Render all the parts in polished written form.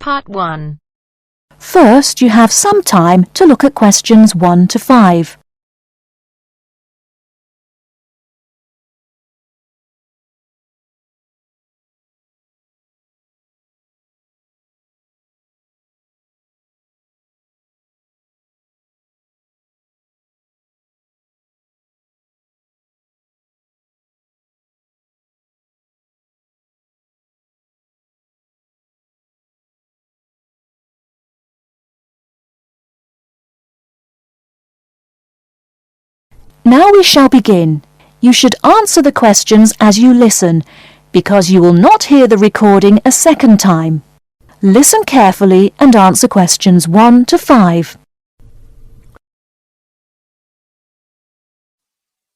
Part 1. First, you have some time to look at questions 1 to 5. Now we shall begin. You should answer the questions as you listen, because you will not hear the recording a second time. Listen carefully and answer questions 1 to 5.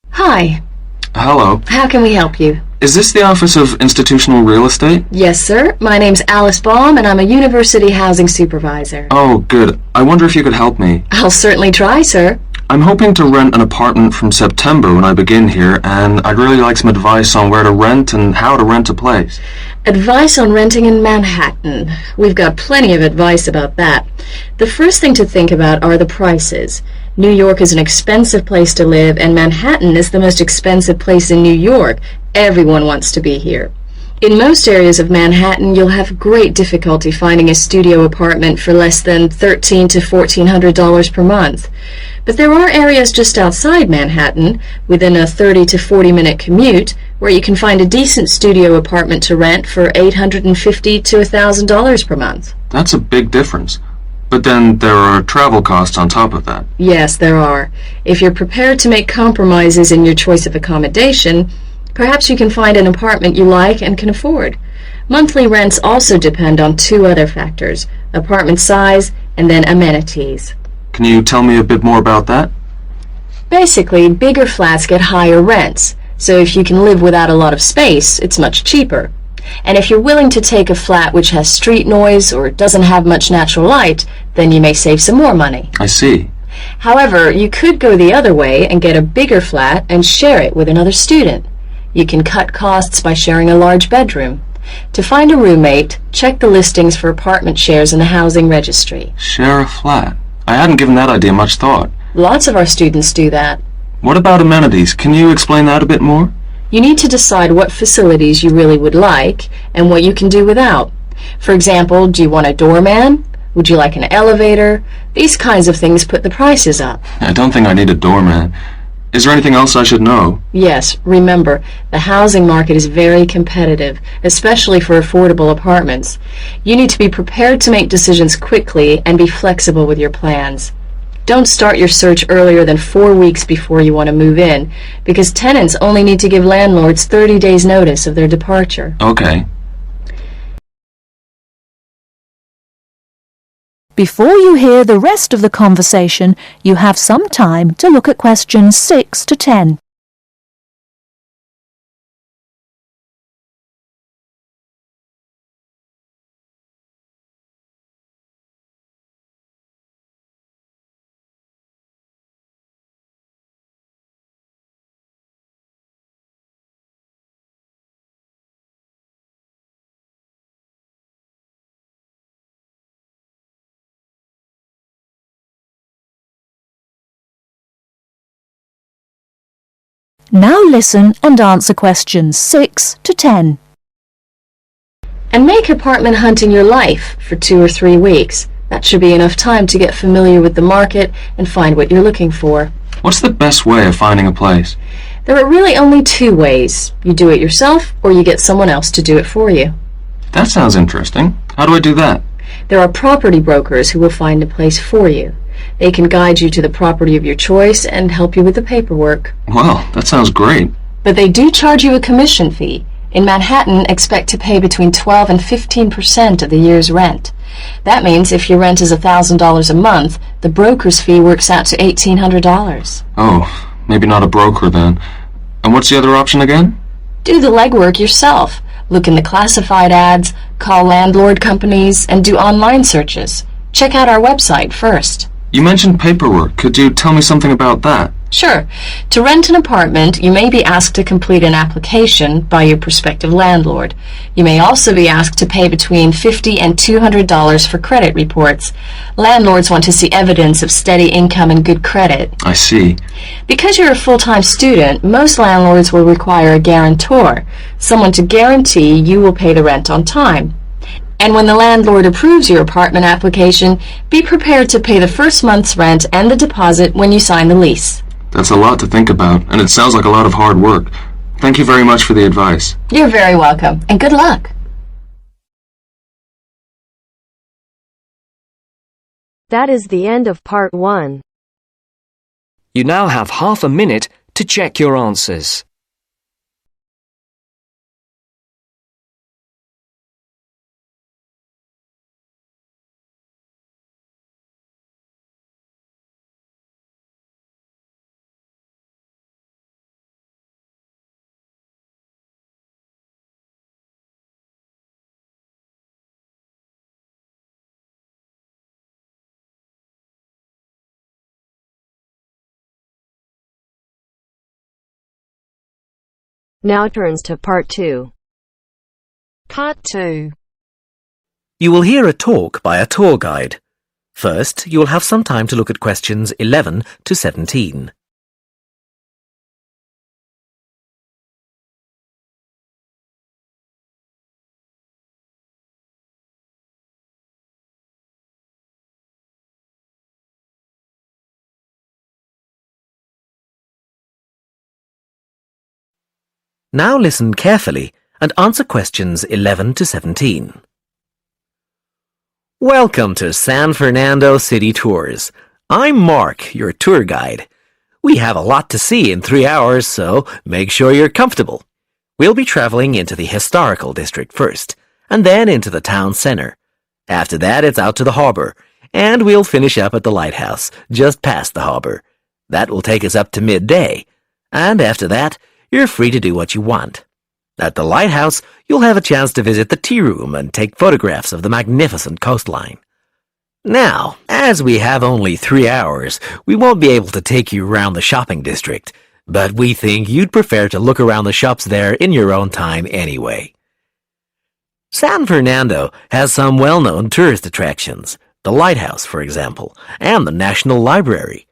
Hi. Hello. How can we help you? Is this the Office of Institutional Real Estate? Yes, sir. My name's Alice Baum, and I'm a university housing supervisor. Oh, good. I wonder if you could help me. I'll certainly try, sir. I'm hoping to rent an apartment from September when I begin here, and I'd really like some advice on where to rent and how to rent a place. Advice on renting in Manhattan. We've got plenty of advice about that. The first thing to think about are the prices. New York is an expensive place to live, and Manhattan is the most expensive place in New York. Everyone wants to be here. In most areas of Manhattan, you'll have great difficulty finding a studio apartment for less than $1,300 to $1,400 per month. But there are areas just outside Manhattan, within a 30 to 40-minute commute, where you can find a decent studio apartment to rent for $850 to $1,000 per month. That's a big difference. But then there are travel costs on top of that. Yes, there are. If you're prepared to make compromises in your choice of accommodation, perhaps you can find an apartment you like and can afford. Monthly rents also depend on 2 other factors, apartment size and then amenities. Can you tell me a bit more about that? Basically, bigger flats get higher rents, so if you can live without a lot of space, it's much cheaper. And if you're willing to take a flat which has street noise or doesn't have much natural light, then you may save some more money. I see. However, you could go the other way and get a bigger flat and share it with another student. You can cut costs by sharing a large bedroom. To find a roommate, check the listings for apartment shares in the housing registry. Share a flat. I hadn't given that idea much thought. Lots of our students do that. What about amenities? Can you explain that a bit more? You need to decide what facilities you really would like and what you can do without. For example, do you want a doorman? Would you like an elevator? These kinds of things put the prices up. I don't think I need a doorman. Is there anything else I should know? Yes, remember, the housing market is very competitive, especially for affordable apartments. You need to be prepared to make decisions quickly and be flexible with your plans. Don't start your search earlier than 4 weeks before you want to move in, because tenants only need to give landlords 30 days notice of their departure. Okay. Before you hear the rest of the conversation, you have some time to look at questions 6 to 10. Now listen and answer questions 6 to 10. And make apartment hunting your life for 2 or 3 weeks. That should be enough time to get familiar with the market and find what you're looking for. What's the best way of finding a place? There are really only 2 ways. You do it yourself or you get someone else to do it for you. That sounds interesting. How do I do that? There are property brokers who will find a place for you. They can guide you to the property of your choice and help you with the paperwork. Well, that sounds great. But they do charge you a commission fee. In Manhattan, expect to pay between 12 and 15% of the year's rent. That means if your rent is $1,000 a month, the broker's fee works out to $1,800. Oh, maybe not a broker then. And what's the other option again? Do the legwork yourself. Look in the classified ads, call landlord companies, and do online searches. Check out our website first. You mentioned paperwork. Could you tell me something about that? Sure. To rent an apartment, you may be asked to complete an application by your prospective landlord. You may also be asked to pay between $50 and $200 for credit reports. Landlords want to see evidence of steady income and good credit. I see. Because you're a full-time student, most landlords will require a guarantor, someone to guarantee you will pay the rent on time. And when the landlord approves your apartment application, be prepared to pay the first month's rent and the deposit when you sign the lease. That's a lot to think about, and it sounds like a lot of hard work. Thank you very much for the advice. You're very welcome, and good luck. That is the end of part 1. You now have half a minute to check your answers. Now turns to part 2. Part 2. You will hear a talk by a tour guide. First, you will have some time to look at questions 11 to 17. Now listen carefully and answer questions 11 to 17. Welcome to San Fernando City Tours. I'm Mark, your tour guide. We have a lot to see in 3 hours, so make sure you're comfortable. We'll be traveling into the historical district first, and then into the town center. After that, it's out to the harbor, and we'll finish up at the lighthouse, just past the harbor. That will take us up to midday, and after that, you're free to do what you want. At the lighthouse, you'll have a chance to visit the tea room and take photographs of the magnificent coastline. Now, as we have only 3 hours, we won't be able to take you around the shopping district, but we think you'd prefer to look around the shops there in your own time anyway. San Fernando has some well-known tourist attractions, the lighthouse, for example, and the National Library.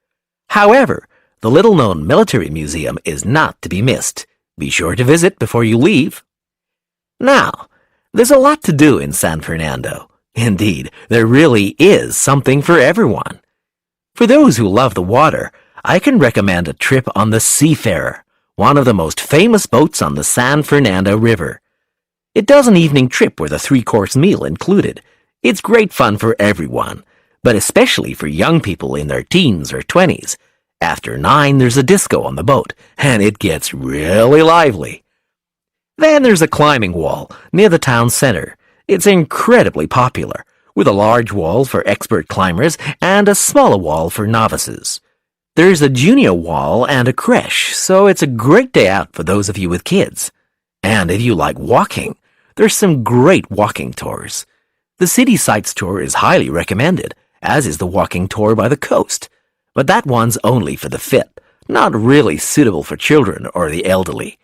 However, the little-known military museum is not to be missed. Be sure to visit before you leave. Now, there's a lot to do in San Fernando. Indeed, there really is something for everyone. For those who love the water, I can recommend a trip on the Seafarer, one of the most famous boats on the San Fernando River. It does an evening trip with a 3-course meal included. It's great fun for everyone, but especially for young people in their teens or 20s. After 9, there's a disco on the boat, and it gets really lively. Then there's a climbing wall near the town center. It's incredibly popular, with a large wall for expert climbers and a smaller wall for novices. There's a junior wall and a creche, so it's a great day out for those of you with kids. And if you like walking, there's some great walking tours. The City Sights tour is highly recommended, as is the walking tour by the coast. But that one's only for the fit, not really suitable for children or the elderly.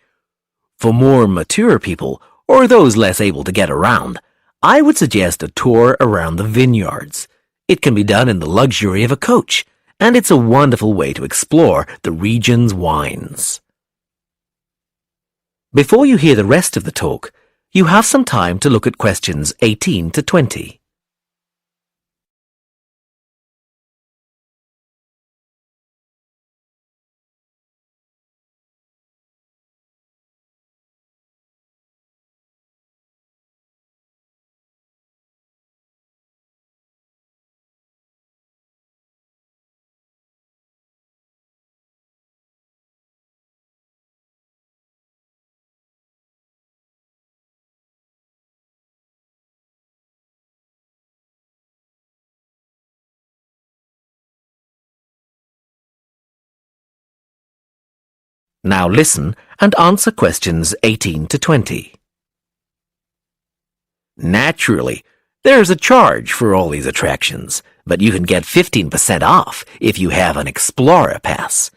For more mature people, or those less able to get around, I would suggest a tour around the vineyards. It can be done in the luxury of a coach, and it's a wonderful way to explore the region's wines. Before you hear the rest of the talk, you have some time to look at questions 18 to 20. Now listen and answer questions 18 to 20. Naturally, there's a charge for all these attractions, but you can get 15% off if you have an Explorer Pass.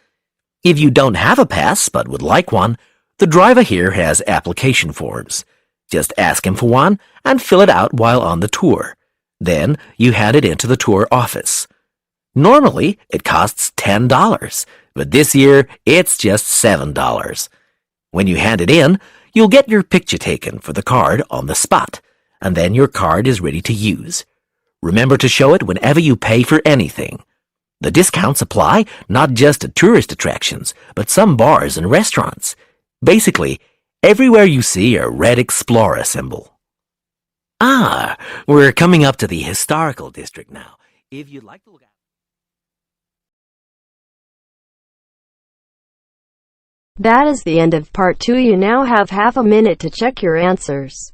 If you don't have a pass but would like one, the driver here has application forms. Just ask him for one and fill it out while on the tour. Then you hand it into the tour office. Normally, it costs $10, but this year it's just $7. When you hand it in, you'll get your picture taken for the card on the spot, and then your card is ready to use. Remember to show it whenever you pay for anything. The discounts apply not just to tourist attractions, but some bars and restaurants. Basically, everywhere you see a red Explorer symbol. Ah, we're coming up to the historical district now. If you'd like to look at That is the end of part 2. You now have half a minute to check your answers.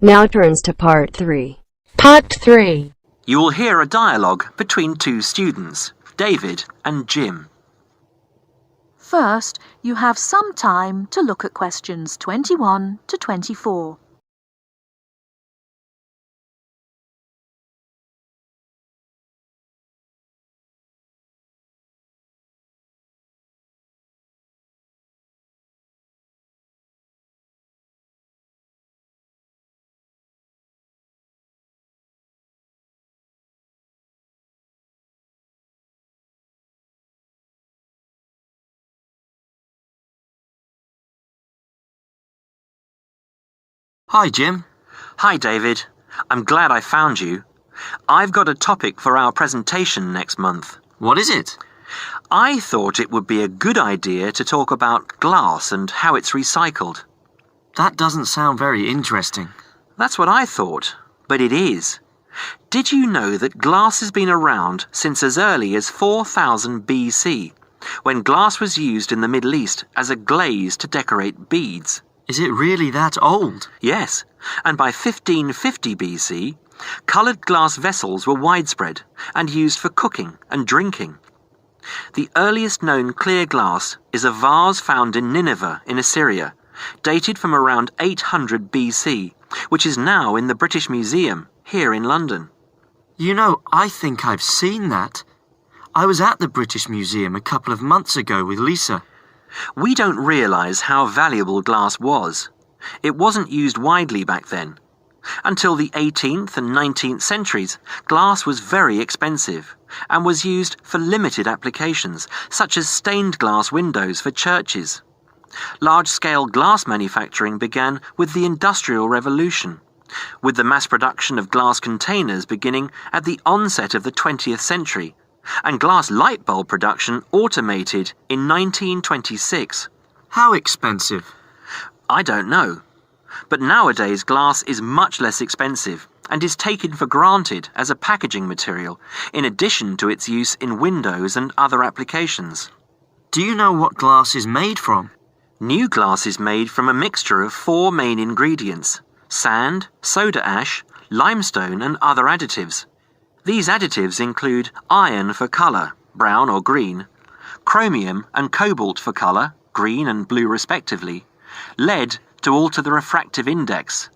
Now turns to part 3. Part 3. You will hear a dialogue between two students, David and Jim. First, you have some time to look at questions 21 to 24. Hi, Jim. Hi, David. I'm glad I found you. I've got a topic for our presentation next month. What is it? I thought it would be a good idea to talk about glass and how it's recycled. That doesn't sound very interesting. That's what I thought, but it is. Did you know that glass has been around since as early as 4000 BC, when glass was used in the Middle East as a glaze to decorate beads? Is it really that old? Yes, and by 1550 BC, coloured glass vessels were widespread and used for cooking and drinking. The earliest known clear glass is a vase found in Nineveh in Assyria, dated from around 800 BC, which is now in the British Museum here in London. You know, I think I've seen that. I was at the British Museum a couple of months ago with Lisa. We don't realise how valuable glass was. It wasn't used widely back then. Until the 18th and 19th centuries, glass was very expensive and was used for limited applications, such as stained glass windows for churches. Large-scale glass manufacturing began with the Industrial Revolution, with the mass production of glass containers beginning at the onset of the 20th century, and glass light bulb production automated in 1926. How expensive? I don't know. But nowadays glass is much less expensive and is taken for granted as a packaging material, in addition to its use in windows and other applications. Do you know what glass is made from? New glass is made from a mixture of 4 main ingredients: sand, soda ash, limestone and other additives. These additives include iron for colour, brown or green, chromium and cobalt for colour, green and blue respectively, lead to alter the refractive index,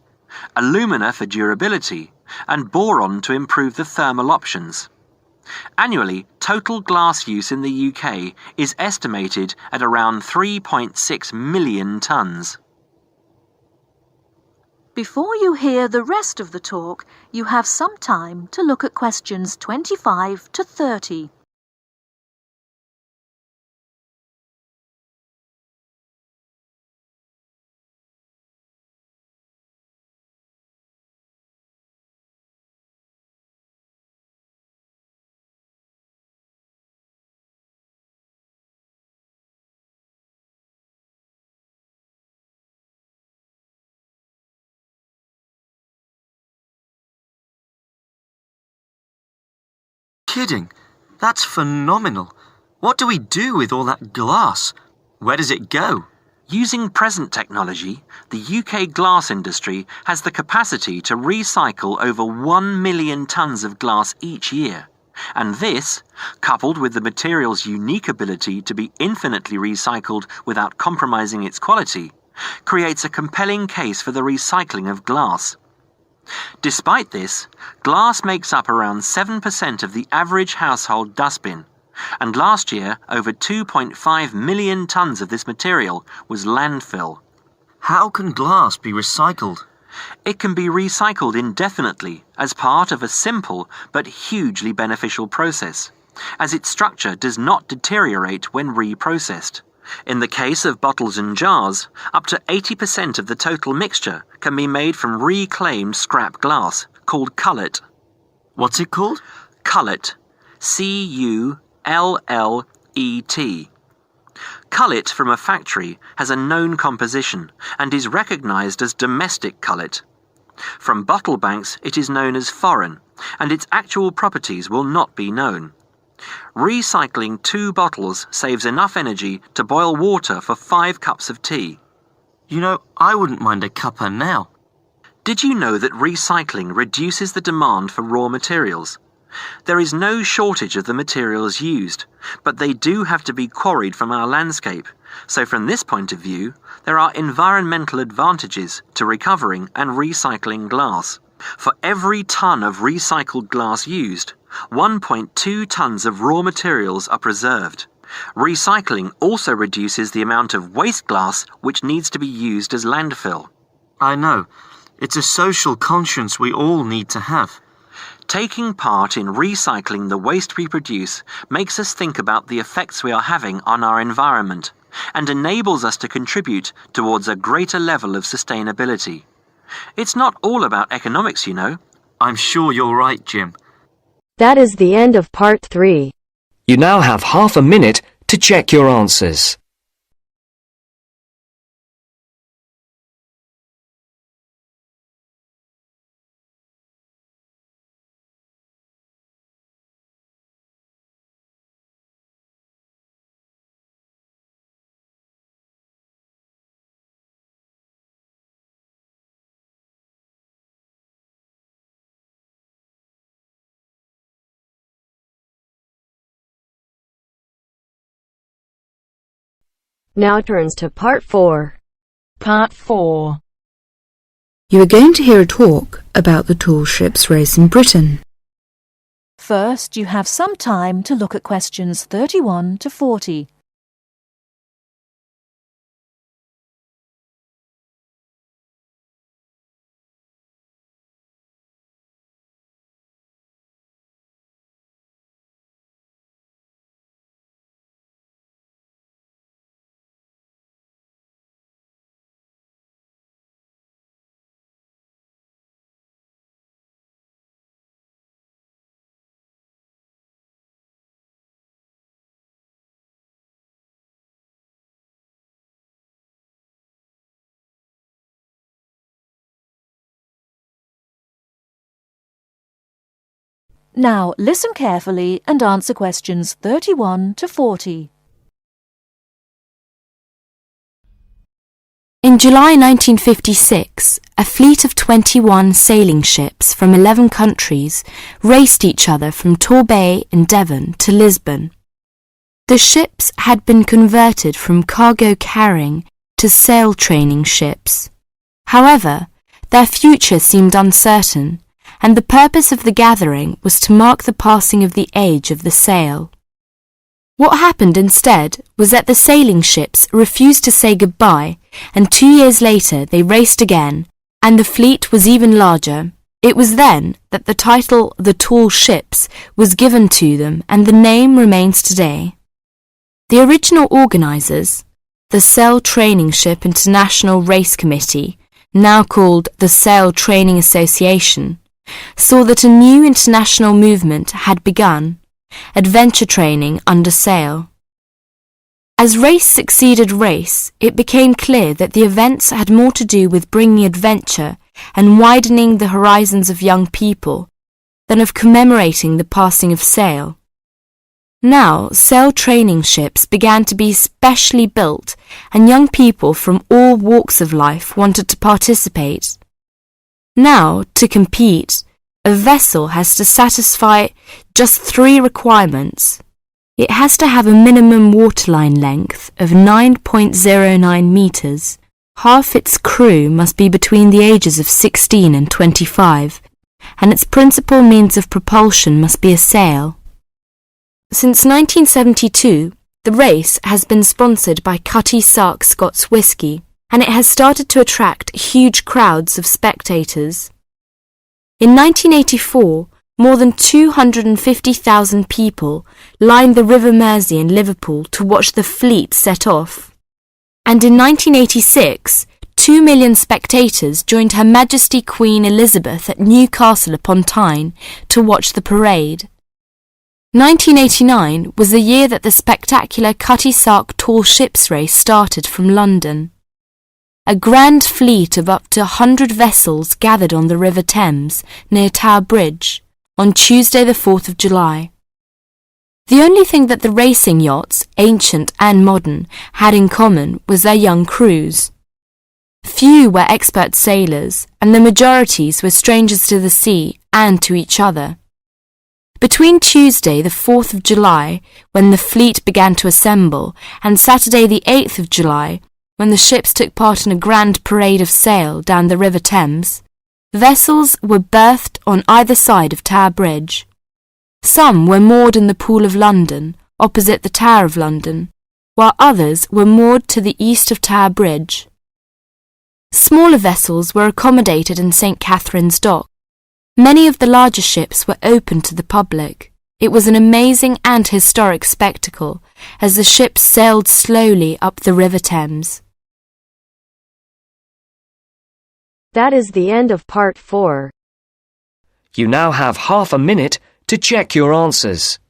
alumina for durability, and boron to improve the thermal options. Annually, total glass use in the UK is estimated at around 3.6 million tonnes. Before you hear the rest of the talk, you have some time to look at questions 25 to 30. Kidding. That's phenomenal. What do we do with all that glass? Where does it go? Using present technology, the UK glass industry has the capacity to recycle over 1 million tonnes of glass each year. And this, coupled with the material's unique ability to be infinitely recycled without compromising its quality, creates a compelling case for the recycling of glass. Despite this, glass makes up around 7% of the average household dustbin, and last year over 2.5 million tonnes of this material was landfill. How can glass be recycled? It can be recycled indefinitely as part of a simple but hugely beneficial process, as its structure does not deteriorate when reprocessed. In the case of bottles and jars, up to 80% of the total mixture can be made from reclaimed scrap glass, called cullet. What's it called? Cullet. C-U-L-L-E-T. Cullet from a factory has a known composition and is recognised as domestic cullet. From bottle banks it is known as foreign, and its actual properties will not be known. Recycling 2 bottles saves enough energy to boil water for 5 cups of tea. You know, I wouldn't mind a cuppa now. Did you know that recycling reduces the demand for raw materials? There is no shortage of the materials used, but they do have to be quarried from our landscape, so from this point of view, there are environmental advantages to recovering and recycling glass. For every tonne of recycled glass used, 1.2 tonnes of raw materials are preserved. Recycling also reduces the amount of waste glass which needs to be used as landfill. I know. It's a social conscience we all need to have. Taking part in recycling the waste we produce makes us think about the effects we are having on our environment and enables us to contribute towards a greater level of sustainability. It's not all about economics, you know. I'm sure you're right, Jim. That is the end of part 3. You now have half a minute to check your answers. Now turns to part 4. Part 4. You are going to hear a talk about the tall ships race in Britain. First, you have some time to look at questions 31 to 40. Now, listen carefully and answer questions 31 to 40. In July 1956, a fleet of 21 sailing ships from 11 countries raced each other from Torbay in Devon to Lisbon. The ships had been converted from cargo carrying to sail training ships. However, their future seemed uncertain, and the purpose of the gathering was to mark the passing of the age of the sail. What happened instead was that the sailing ships refused to say goodbye, and 2 years later they raced again, and the fleet was even larger. It was then that the title "The Tall Ships" was given to them, and the name remains today. The original organisers, the Sail Training Ship International Race Committee, now called the Sail Training Association, saw that a new international movement had begun, adventure training under sail. As race succeeded race, it became clear that the events had more to do with bringing adventure and widening the horizons of young people than of commemorating the passing of sail. Now, sail training ships began to be specially built, and young people from all walks of life wanted to participate. Now, to compete, a vessel has to satisfy just 3 requirements. It has to have a minimum waterline length of 9.09 meters. Half its crew must be between the ages of 16 and 25, and its principal means of propulsion must be a sail. Since 1972, the race has been sponsored by Cutty Sark Scots Whisky, and it has started to attract huge crowds of spectators. In 1984, more than 250,000 people lined the River Mersey in Liverpool to watch the fleet set off. And in 1986, 2 million spectators joined Her Majesty Queen Elizabeth at Newcastle upon Tyne to watch the parade. 1989 was the year that the spectacular Cutty Sark Tall Ships race started from London. A grand fleet of up to 100 vessels gathered on the River Thames near Tower Bridge on Tuesday the 4th of July. The only thing that the racing yachts, ancient and modern, had in common was their young crews. Few were expert sailors, and the majorities were strangers to the sea and to each other. Between Tuesday the 4th of July, when the fleet began to assemble, and Saturday the 8th of July, when the ships took part in a grand parade of sail down the River Thames, vessels were berthed on either side of Tower Bridge. Some were moored in the Pool of London, opposite the Tower of London, while others were moored to the east of Tower Bridge. Smaller vessels were accommodated in St. Catherine's Dock. Many of the larger ships were open to the public. It was an amazing and historic spectacle as the ships sailed slowly up the River Thames. That is the end of part 4. You now have half a minute to check your answers.